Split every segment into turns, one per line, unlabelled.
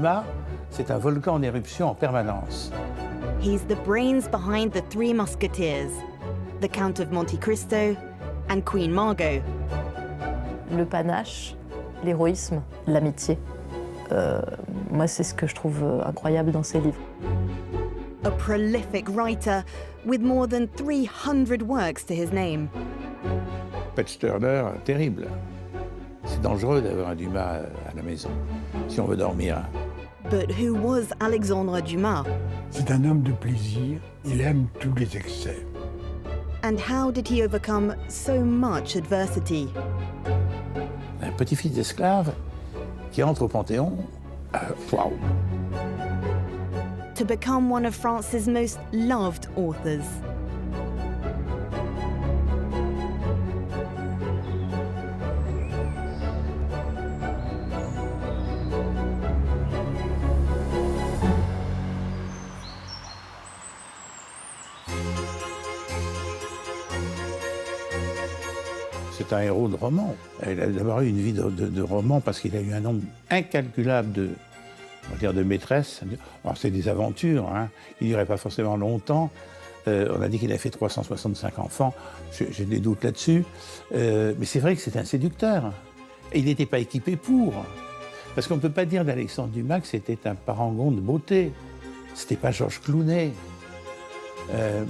Dumas, c'est un volcan en éruption en permanence.
He's the brains behind the Three Musketeers, the Count of Monte Cristo and Queen Margot.
Le panache, l'héroïsme, l'amitié. Moi, c'est ce que je trouve incroyable dans ses livres.
A prolific writer with more than 300 works to his name.
Pet Turner, terrible. C'est dangereux d'avoir un Dumas à la maison, si on veut dormir.
But who was Alexandre Dumas?
C'est un homme de plaisir, il aime tous les excès.
And how did he overcome so much adversity?
Un petit-fils d'esclave qui entre au Panthéon, waouh!
To become one of France's most loved authors.
C'est un héros de roman. Il a d'abord eu une vie de roman parce qu'il a eu un nombre incalculable on va dire de maîtresses. Alors, c'est des aventures, hein. Il ne durait pas forcément longtemps. On a dit qu'il a fait 365 enfants. J'ai des doutes là-dessus. Mais c'est vrai que c'est un séducteur. Et il n'était pas équipé pour. Parce qu'on ne peut pas dire d'Alexandre Dumas que c'était un parangon de beauté. C'était pas Georges Clooney.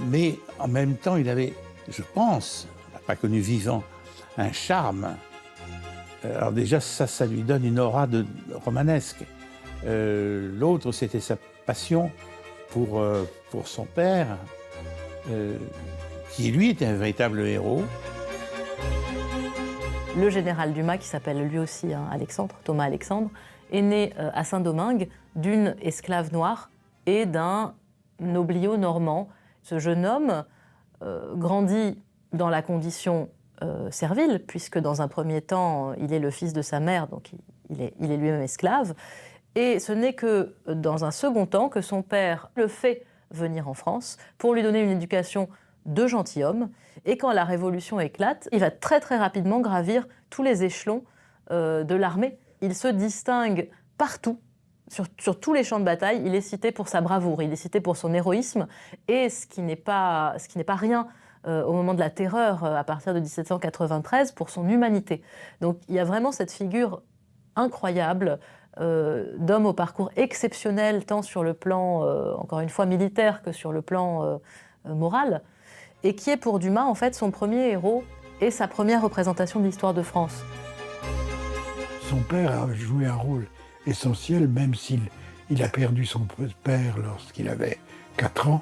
Mais en même temps, il avait, je pense, on l'a pas connu vivant, un charme. Alors déjà, ça lui donne une aura romanesque. L'autre, c'était sa passion pour son père, qui lui était un véritable héros.
Le général Dumas, qui s'appelle lui aussi Alexandre, Thomas Alexandre, est né à Saint-Domingue d'une esclave noire et d'un nobliau normand. Ce jeune homme grandit dans la condition servile, puisque dans un premier temps, il est le fils de sa mère, donc il est lui-même esclave. Et ce n'est que dans un second temps que son père le fait venir en France pour lui donner une éducation de gentilhomme. Et quand la Révolution éclate, il va très très rapidement gravir tous les échelons de l'armée. Il se distingue partout, sur tous les champs de bataille. Il est cité pour sa bravoure, il est cité pour son héroïsme, et ce qui n'est pas rien au moment de la terreur, à partir de 1793, pour son humanité. Donc il y a vraiment cette figure incroyable d'homme au parcours exceptionnel, tant sur le plan, encore une fois, militaire que sur le plan moral, et qui est pour Dumas, en fait, son premier héros et sa première représentation de l'histoire de France.
Son père a joué un rôle essentiel, même s'il a perdu son père lorsqu'il avait 4 ans,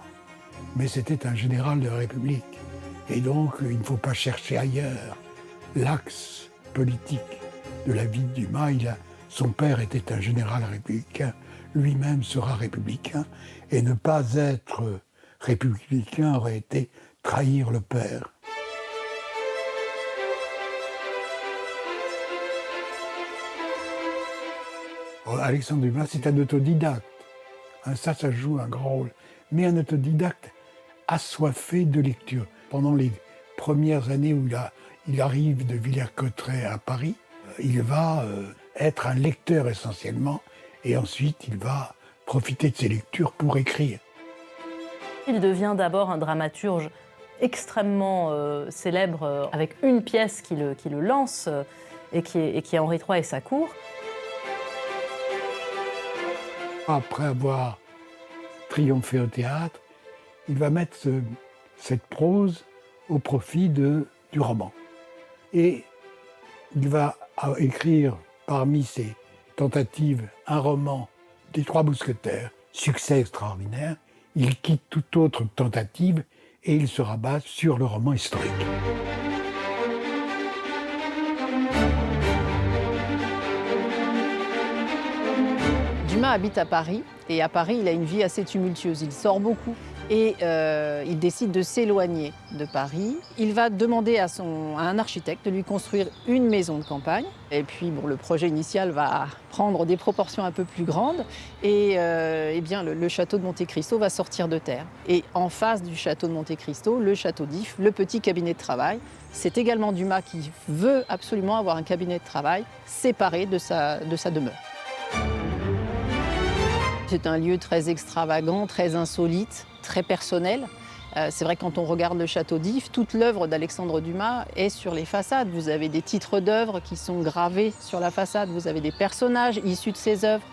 mais c'était un général de la République. Et donc, il ne faut pas chercher ailleurs l'axe politique de la vie de Dumas. Son père était un général républicain, lui-même sera républicain, et ne pas être républicain aurait été trahir le père. Alexandre Dumas, c'est un autodidacte. Ça joue un grand rôle. Mais un autodidacte assoiffé de lecture. Pendant les premières années où il arrive de Villers-Cotterêts à Paris, il va être un lecteur essentiellement, et ensuite il va profiter de ses lectures pour écrire.
Il devient d'abord un dramaturge extrêmement célèbre, avec une pièce qui le lance, et qui est Henri III et sa cour.
Après avoir triomphé au théâtre, il va mettre cette prose au profit du roman. Et il va écrire parmi ses tentatives un roman des Trois Mousquetaires, succès extraordinaire. Il quitte toute autre tentative et il se rabat sur le roman historique.
Dumas habite à Paris, et à Paris, il a une vie assez tumultueuse. Il sort beaucoup et il décide de s'éloigner de Paris. Il va demander à un architecte de lui construire une maison de campagne. Et puis, le projet initial va prendre des proportions un peu plus grandes. Et bien, le château de Monte Cristo va sortir de terre. Et en face du château de Monte Cristo, le château d'If, le petit cabinet de travail. C'est également Dumas qui veut absolument avoir un cabinet de travail séparé de sa demeure. C'est un lieu très extravagant, très insolite, très personnel. C'est vrai que quand on regarde le château d'If, toute l'œuvre d'Alexandre Dumas est sur les façades. Vous avez des titres d'œuvres qui sont gravés sur la façade, vous avez des personnages issus de ses œuvres.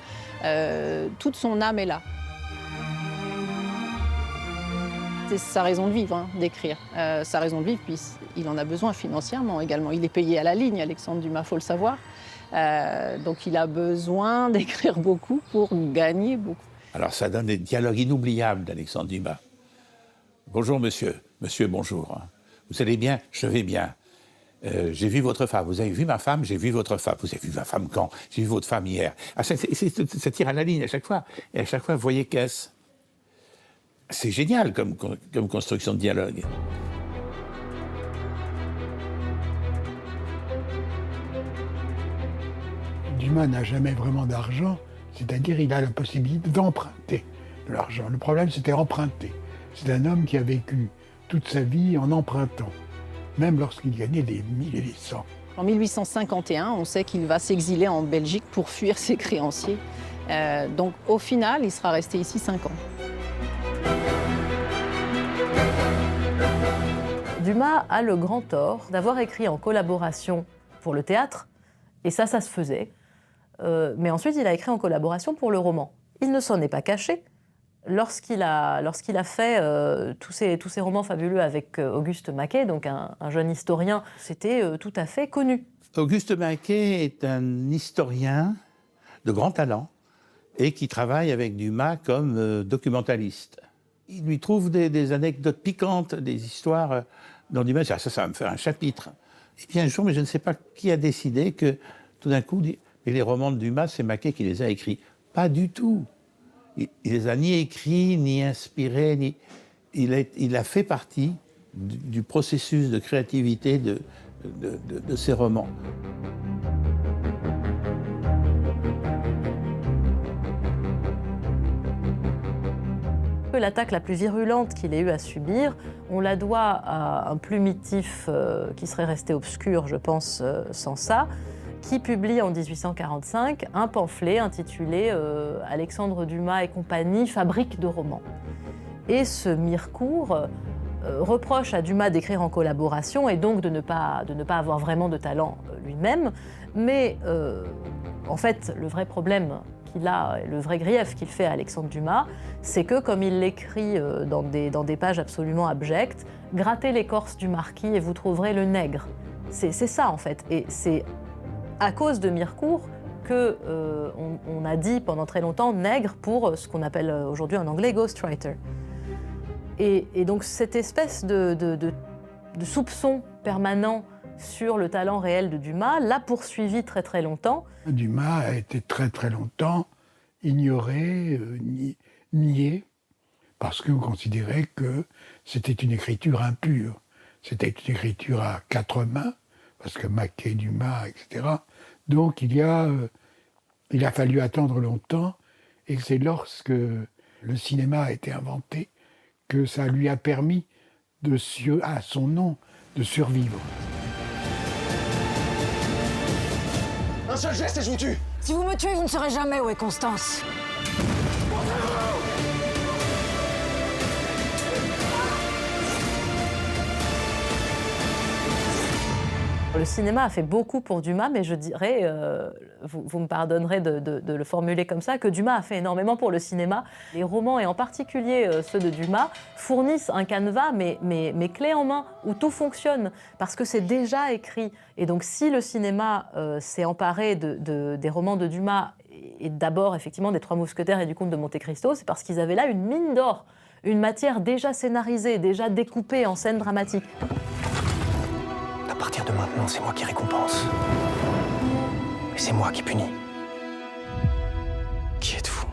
Toute son âme est là. C'est sa raison de vivre, d'écrire. Sa raison de vivre, puis il en a besoin financièrement également. Il est payé à la ligne, Alexandre Dumas, il faut le savoir. Donc il a besoin d'écrire beaucoup pour gagner beaucoup.
Alors ça donne des dialogues inoubliables d'Alexandre Dumas. Bonjour monsieur, monsieur bonjour. Vous allez bien? Je vais bien. J'ai vu votre femme. Vous avez vu ma femme? J'ai vu votre femme. Vous avez vu ma femme quand? J'ai vu votre femme hier. Ah, ça tire à la ligne à chaque fois. Et à chaque fois, vous voyez qu'est-ce? C'est génial comme construction de dialogue.
Dumas n'a jamais vraiment d'argent, c'est-à-dire il a la possibilité d'emprunter de l'argent. Le problème, c'était emprunter. C'est un homme qui a vécu toute sa vie en empruntant, même lorsqu'il gagnait des 1000 et des 100.
En 1851, on sait qu'il va s'exiler en Belgique pour fuir ses créanciers. Donc au final, il sera resté ici 5 ans.
Dumas a le grand tort d'avoir écrit en collaboration pour le théâtre, et ça se faisait. Mais ensuite, il a écrit en collaboration pour le roman. Il ne s'en est pas caché. Lorsqu'il a fait tous ces romans fabuleux avec Auguste Maquet, donc un jeune historien, c'était tout à fait connu.
Auguste Maquet est un historien de grand talent et qui travaille avec Dumas comme documentaliste. Il lui trouve des anecdotes piquantes, des histoires dans Dumas. Ça va me faire un chapitre. Et puis un jour, mais je ne sais pas qui a décidé que tout d'un coup, les romans de Dumas, c'est Maquet qui les a écrits. Pas du tout. Il les a ni écrits, ni inspirés, il a fait partie du processus de créativité de ces romans.
L'attaque la plus virulente qu'il ait eu à subir, on la doit à un plumitif qui serait resté obscur, je pense, sans ça, qui publie en 1845 un pamphlet intitulé « Alexandre Dumas et compagnie, fabrique de romans ». Et ce Mirecourt reproche à Dumas d'écrire en collaboration et donc de ne pas avoir vraiment de talent lui-même. Mais en fait, le vrai problème qu'il a, le vrai grief qu'il fait à Alexandre Dumas, c'est que, comme il l'écrit dans des pages absolument abjectes, « Grattez l'écorce du marquis et vous trouverez le nègre ». C'est ça, en fait. Et c'est à cause de Mirecourt qu'on a dit pendant très longtemps nègre pour ce qu'on appelle aujourd'hui en anglais ghostwriter. Et donc cette espèce de soupçon permanent sur le talent réel de Dumas l'a poursuivi très très longtemps.
Dumas a été très très longtemps ignoré, nié, parce qu'on considérait que c'était une écriture impure. C'était une écriture à 4 mains, parce que Maquet, Dumas, etc. Donc il a fallu attendre longtemps, et c'est lorsque le cinéma a été inventé que ça lui a permis à son nom de survivre.
Un seul geste et je vous tue!
Si vous me tuez, vous ne saurez jamais où est Constance.
Le cinéma a fait beaucoup pour Dumas, mais je dirais, vous me pardonnerez de le formuler comme ça, que Dumas a fait énormément pour le cinéma. Les romans, et en particulier ceux de Dumas, fournissent un canevas, mais clé en main, où tout fonctionne, parce que c'est déjà écrit. Et donc si le cinéma s'est emparé des romans de Dumas, et d'abord effectivement des Trois Mousquetaires et du Comte de Monte Cristo, c'est parce qu'ils avaient là une mine d'or, une matière déjà scénarisée, déjà découpée en scènes dramatiques.
À partir de maintenant, c'est moi qui récompense. Et c'est moi qui punis. Qui êtes-vous?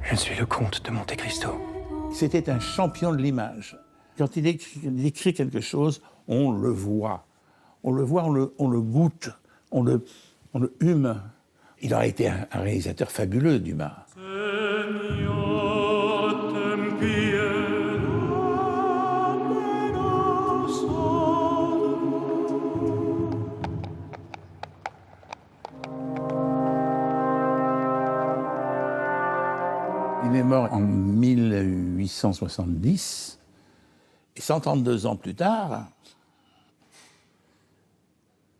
Je suis le comte de Monte Cristo.
C'était un champion de l'image. Quand il écrit quelque chose, on le voit. On le voit, on le goûte, on le hume. Il aurait été un réalisateur fabuleux, Dumas. Il est mort en 1870, et 132 ans plus tard,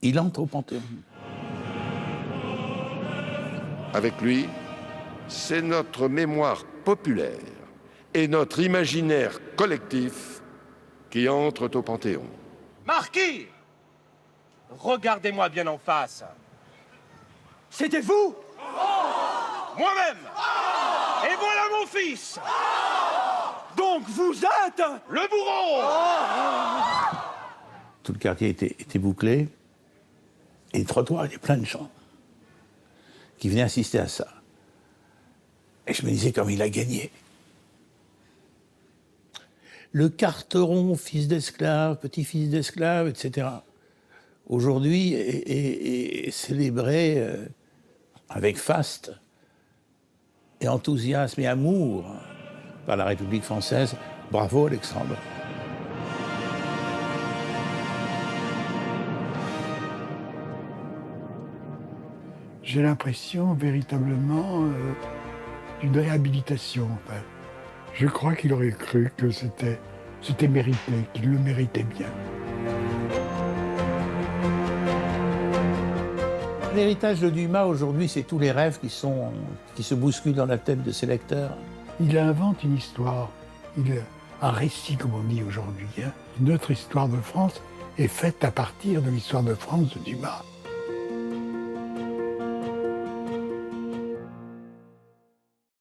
il entre au Panthéon.
Avec lui, c'est notre mémoire populaire et notre imaginaire collectif qui entrent au Panthéon.
Marquis! Regardez-moi bien en face. C'était vous? Moi-même! Et voilà mon fils! Donc vous êtes le bourreau!
Tout le quartier était bouclé, et le trottoir était plein de gens qui venaient assister à ça. Et je me disais, comme il a gagné. Le Carteron, fils d'esclave, petit-fils d'esclave, etc., aujourd'hui est célébré avec faste et enthousiasme et amour par la République française. Bravo, Alexandre.
J'ai l'impression véritablement d'une réhabilitation. Enfin, je crois qu'il aurait cru que c'était mérité, qu'il le méritait bien.
L'héritage de Dumas aujourd'hui, c'est tous les rêves qui se bousculent dans la tête de ses lecteurs.
Il invente une histoire, un récit comme on dit aujourd'hui. Notre histoire de France est faite à partir de l'histoire de France de Dumas.